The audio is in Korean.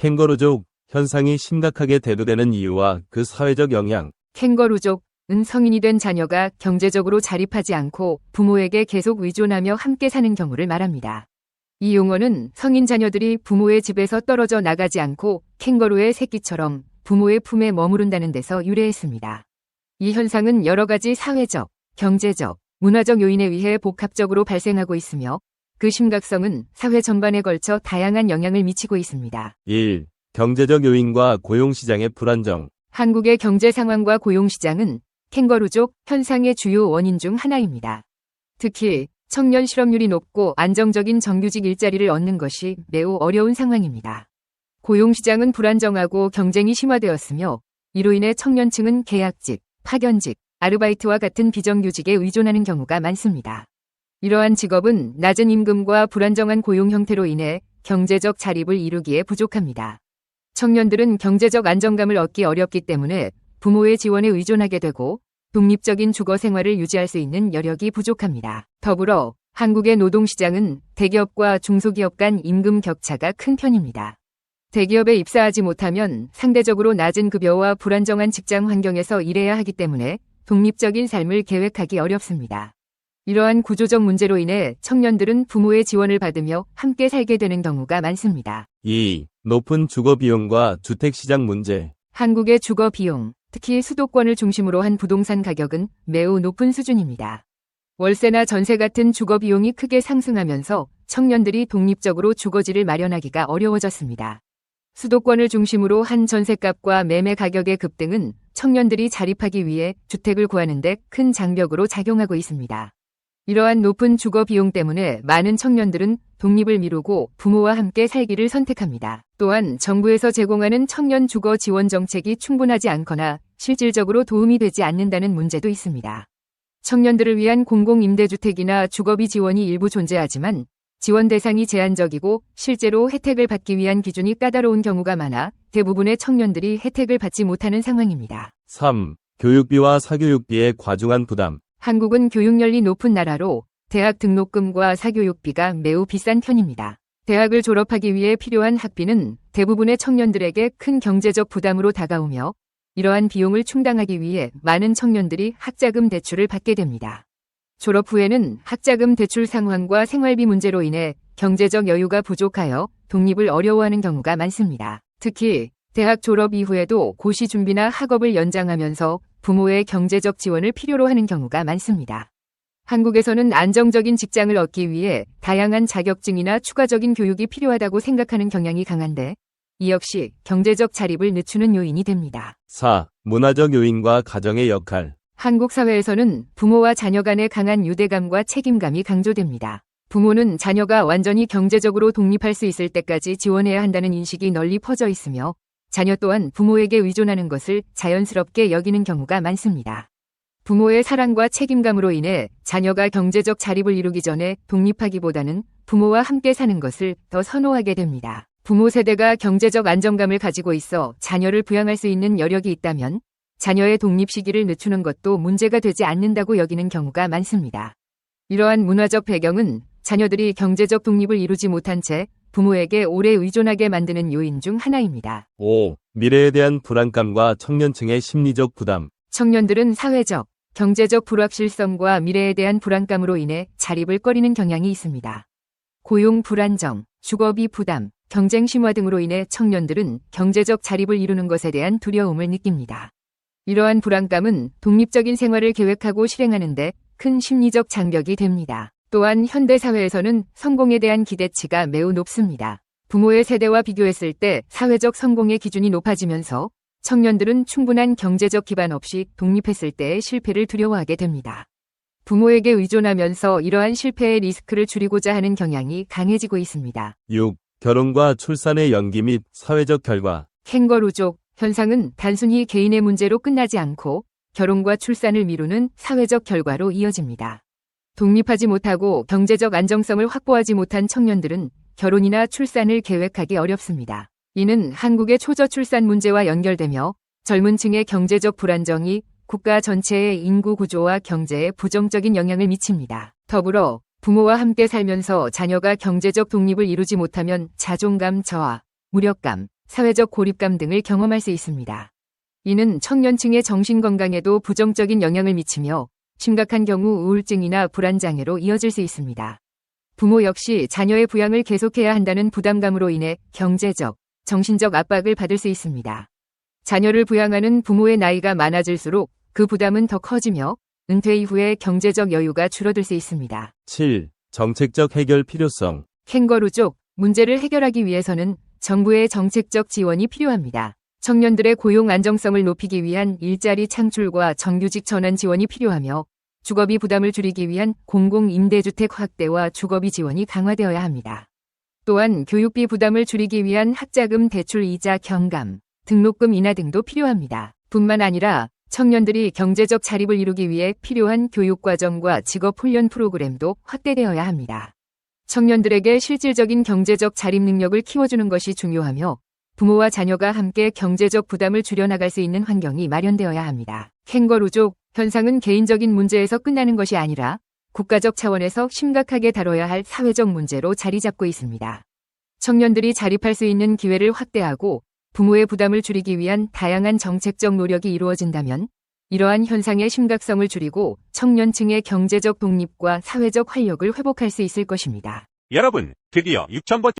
캥거루족 현상이 심각하게 대두되는 이유와 그 사회적 영향. 캥거루족은 성인이 된 자녀가 경제적으로 자립하지 않고 부모에게 계속 의존하며 함께 사는 경우를 말합니다. 이 용어는 성인 자녀들이 부모의 집에서 떨어져 나가지 않고 캥거루의 새끼처럼 부모의 품에 머무른다는 데서 유래했습니다. 이 현상은 여러 가지 사회적, 경제적, 문화적 요인에 의해 복합적으로 발생하고 있으며 그 심각성은 사회 전반에 걸쳐 다양한 영향을 미치고 있습니다. 1. 경제적 요인과 고용시장의 불안정. 한국의 경제 상황과 고용시장은 캥거루족 현상의 주요 원인 중 하나입니다. 특히 청년 실업률이 높고 안정적인 정규직 일자리를 얻는 것이 매우 어려운 상황입니다. 고용시장은 불안정하고 경쟁이 심화되었으며 이로 인해 청년층은 계약직, 파견직, 아르바이트와 같은 비정규직에 의존하는 경우가 많습니다. 이러한 직업은 낮은 임금과 불안정한 고용 형태로 인해 경제적 자립을 이루기에 부족합니다. 청년들은 경제적 안정감을 얻기 어렵기 때문에 부모의 지원에 의존하게 되고 독립적인 주거 생활을 유지할 수 있는 여력이 부족합니다. 더불어 한국의 노동시장은 대기업과 중소기업 간 임금 격차가 큰 편입니다. 대기업에 입사하지 못하면 상대적으로 낮은 급여와 불안정한 직장 환경에서 일해야 하기 때문에 독립적인 삶을 계획하기 어렵습니다. 이러한 구조적 문제로 인해 청년들은 부모의 지원을 받으며 함께 살게 되는 경우가 많습니다. 2. 높은 주거비용과 주택시장 문제. 한국의 주거비용, 특히 수도권을 중심으로 한 부동산 가격은 매우 높은 수준입니다. 월세나 전세 같은 주거비용이 크게 상승하면서 청년들이 독립적으로 주거지를 마련하기가 어려워졌습니다. 수도권을 중심으로 한 전셋값과 매매 가격의 급등은 청년들이 자립하기 위해 주택을 구하는 데 큰 장벽으로 작용하고 있습니다. 이러한 높은 주거 비용 때문에 많은 청년들은 독립을 미루고 부모와 함께 살기를 선택합니다. 또한 정부에서 제공하는 청년 주거 지원 정책이 충분하지 않거나 실질적으로 도움이 되지 않는다는 문제도 있습니다. 청년들을 위한 공공임대주택이나 주거비 지원이 일부 존재하지만 지원 대상이 제한적이고 실제로 혜택을 받기 위한 기준이 까다로운 경우가 많아 대부분의 청년들이 혜택을 받지 못하는 상황입니다. 3. 교육비와 사교육비의 과중한 부담. 한국은 교육열이 높은 나라로 대학 등록금과 사교육비가 매우 비싼 편입니다. 대학을 졸업하기 위해 필요한 학비는 대부분의 청년들에게 큰 경제적 부담으로 다가오며 이러한 비용을 충당하기 위해 많은 청년들이 학자금 대출을 받게 됩니다. 졸업 후에는 학자금 대출 상환과 생활비 문제로 인해 경제적 여유가 부족하여 독립을 어려워하는 경우가 많습니다. 특히 대학 졸업 이후에도 고시 준비나 학업을 연장하면서 부모의 경제적 지원을 필요로 하는 경우가 많습니다. 한국에서는 안정적인 직장을 얻기 위해 다양한 자격증이나 추가적인 교육이 필요하다고 생각하는 경향이 강한데 이 역시 경제적 자립을 늦추는 요인이 됩니다. 4. 문화적 요인과 가정의 역할. 한국 사회에서는 부모와 자녀 간의 강한 유대감과 책임감이 강조됩니다. 부모는 자녀가 완전히 경제적으로 독립할 수 있을 때까지 지원해야 한다는 인식이 널리 퍼져 있으며 자녀 또한 부모에게 의존하는 것을 자연스럽게 여기는 경우가 많습니다. 부모의 사랑과 책임감으로 인해 자녀가 경제적 자립을 이루기 전에 독립하기보다는 부모와 함께 사는 것을 더 선호하게 됩니다. 부모 세대가 경제적 안정감을 가지고 있어 자녀를 부양할 수 있는 여력이 있다면 자녀의 독립 시기를 늦추는 것도 문제가 되지 않는다고 여기는 경우가 많습니다. 이러한 문화적 배경은 자녀들이 경제적 독립을 이루지 못한 채 부모에게 오래 의존하게 만드는 요인 중 하나입니다. 5. 미래에 대한 불안감과 청년층의 심리적 부담. 청년들은 사회적, 경제적 불확실성과 미래에 대한 불안감으로 인해 자립을 꺼리는 경향이 있습니다. 고용 불안정, 주거비 부담, 경쟁 심화 등으로 인해 청년들은 경제적 자립을 이루는 것에 대한 두려움을 느낍니다. 이러한 불안감은 독립적인 생활을 계획하고 실행하는 데 큰 심리적 장벽이 됩니다. 또한 현대사회에서는 성공에 대한 기대치가 매우 높습니다. 부모의 세대와 비교했을 때 사회적 성공의 기준이 높아지면서 청년들은 충분한 경제적 기반 없이 독립했을 때의 실패를 두려워하게 됩니다. 부모에게 의존하면서 이러한 실패의 리스크를 줄이고자 하는 경향이 강해지고 있습니다. 6. 결혼과 출산의 연기 및 사회적 결과. 캥거루족 현상은 단순히 개인의 문제로 끝나지 않고 결혼과 출산을 미루는 사회적 결과로 이어집니다. 독립하지 못하고 경제적 안정성을 확보하지 못한 청년들은 결혼이나 출산을 계획하기 어렵습니다. 이는 한국의 초저출산 문제와 연결되며 젊은 층의 경제적 불안정이 국가 전체의 인구 구조와 경제에 부정적인 영향을 미칩니다. 더불어 부모와 함께 살면서 자녀가 경제적 독립을 이루지 못하면 자존감 저하, 무력감, 사회적 고립감 등을 경험할 수 있습니다. 이는 청년층의 정신건강에도 부정적인 영향을 미치며 심각한 경우 우울증이나 불안장애로 이어질 수 있습니다. 부모 역시 자녀의 부양을 계속해야 한다는 부담감으로 인해 경제적, 정신적 압박을 받을 수 있습니다. 자녀를 부양하는 부모의 나이가 많아질수록 그 부담은 더 커지며 은퇴 이후에 경제적 여유가 줄어들 수 있습니다. 7. 정책적 해결 필요성. 캥거루족 문제를 해결하기 위해서는 정부의 정책적 지원이 필요합니다. 청년들의 고용 안정성을 높이기 위한 일자리 창출과 정규직 전환 지원이 필요하며 주거비 부담을 줄이기 위한 공공임대주택 확대와 주거비 지원이 강화되어야 합니다. 또한 교육비 부담을 줄이기 위한 학자금 대출 이자 경감, 등록금 인하 등도 필요합니다. 뿐만 아니라 청년들이 경제적 자립을 이루기 위해 필요한 교육과정과 직업훈련 프로그램도 확대되어야 합니다. 청년들에게 실질적인 경제적 자립 능력을 키워주는 것이 중요하며 부모와 자녀가 함께 경제적 부담을 줄여나갈 수 있는 환경이 마련되어야 합니다. 캥거루족 현상은 개인적인 문제에서 끝나는 것이 아니라 국가적 차원에서 심각하게 다뤄야 할 사회적 문제로 자리 잡고 있습니다. 청년들이 자립할 수 있는 기회를 확대하고 부모의 부담을 줄이기 위한 다양한 정책적 노력이 이루어진다면 이러한 현상의 심각성을 줄이고 청년층의 경제적 독립과 사회적 활력을 회복할 수 있을 것입니다. 여러분, 드디어 6,000번